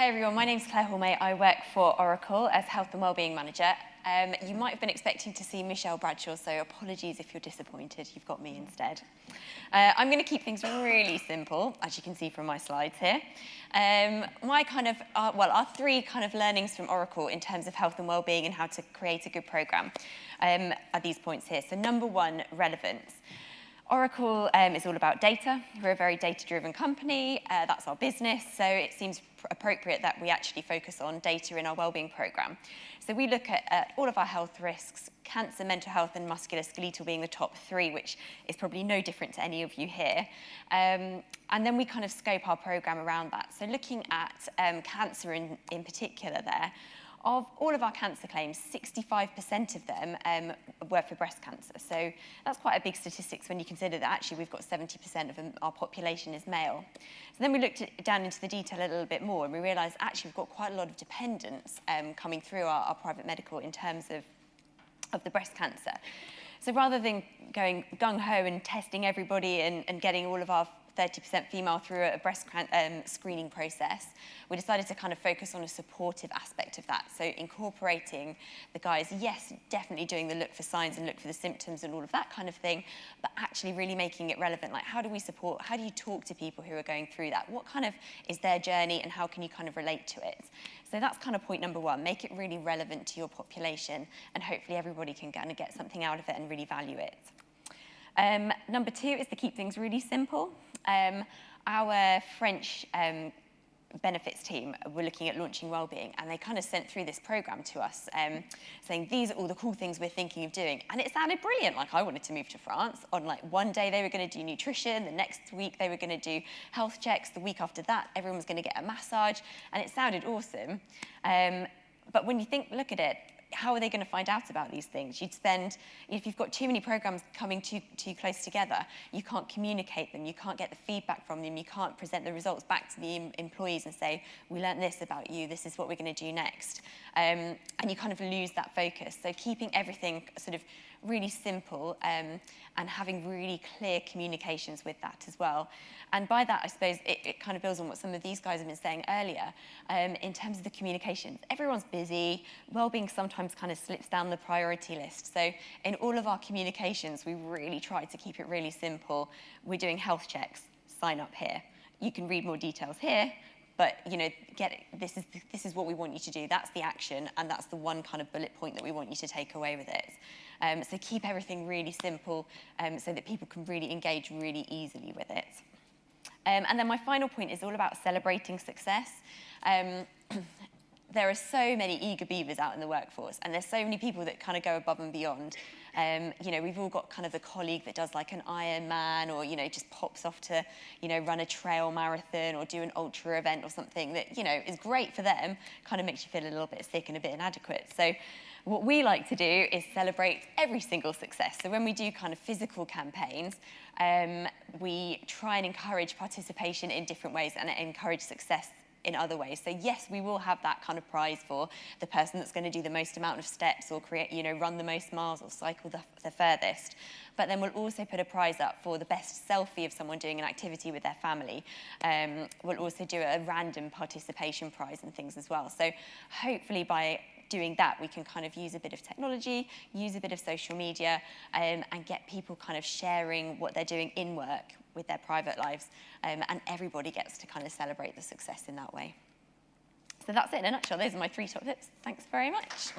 Hi everyone, my name's Claire Hallmey. I work for Oracle as Health and Wellbeing Manager. You might have been expecting to see Michelle Bradshaw, so apologies if you're disappointed. You've got me instead. I'm going to keep things really simple, as you can see from my slides here. Our three kind of learnings from Oracle in terms of health and wellbeing and how to create a good program are these points here. So number one, relevance. Oracle is all about data. We're a very data-driven company. That's our business, so it seems appropriate that we actually focus on data in our wellbeing program. So we look at all of our health risks, cancer, mental health, and musculoskeletal being the top three, which is probably no different to any of you here. And then we kind of scope our program around that. So looking at cancer in particular there, of all of our cancer claims, 65% of them were for breast cancer. So that's quite a big statistics when you consider that actually we've got 70% of our population is male. So then we looked down into the detail a little bit more and we realised actually we've got quite a lot of dependents coming through our private medical in terms of the breast cancer. So rather than going gung-ho and testing everybody and getting all of our 30% female through a breast screening process, we decided to kind of focus on a supportive aspect of that. So incorporating the guys, yes, definitely doing the look for signs and look for the symptoms and all of that kind of thing, but actually really making it relevant. Like, how do we support, how do you talk to people who are going through that? What kind of is their journey and how can you kind of relate to it? So that's kind of point number one, make it really relevant to your population and hopefully everybody can kind of get something out of it and really value it. Number two is to keep things really simple. Our French benefits team were looking at launching wellbeing and they kind of sent through this program to us saying these are all the cool things we're thinking of doing, and it sounded brilliant. Like, I wanted to move to France. On like one day they were going to do nutrition, the next week they were going to do health checks, the week after that everyone was going to get a massage, and it sounded awesome. But when you look at it, how are they going to find out about these things? You'd spend, if you've got too many programs coming too close together, you can't communicate them, you can't get the feedback from them, you can't present the results back to the employees and say, we learned this about you, this is what we're going to do next. And you kind of lose that focus. So keeping everything sort of really simple and having really clear communications with that as well. And by that, I suppose, it kind of builds on what some of these guys have been saying earlier in terms of the communications. Everyone's busy. Wellbeing sometimes kind of slips down the priority list. So in all of our communications, we really try to keep it really simple. We're doing health checks, sign up here. You can read more details here, but this is what we want you to do. That's the action, and that's the one kind of bullet point that we want you to take away with it. So keep everything really simple so that people can really engage really easily with it. And then my final point is all about celebrating success. There are so many eager beavers out in the workforce, and there's so many people that kind of go above and beyond. We've all got kind of the colleague that does like an Ironman or, just pops off to, run a trail marathon or do an ultra event or something that, is great for them, kind of makes you feel a little bit sick and a bit inadequate. So what we like to do is celebrate every single success. So when we do kind of physical campaigns, we try and encourage participation in different ways and encourage success in other ways. So yes, we will have that kind of prize for the person that's going to do the most amount of steps or run the most miles or cycle the furthest. But then we'll also put a prize up for the best selfie of someone doing an activity with their family. We'll also do a random participation prize and things as well. So hopefully by doing that, we can kind of use a bit of technology, use a bit of social media, and get people kind of sharing what they're doing in work with their private lives, and everybody gets to kind of celebrate the success in that way. So that's it in a nutshell. Those are my 3 top tips. Thanks very much.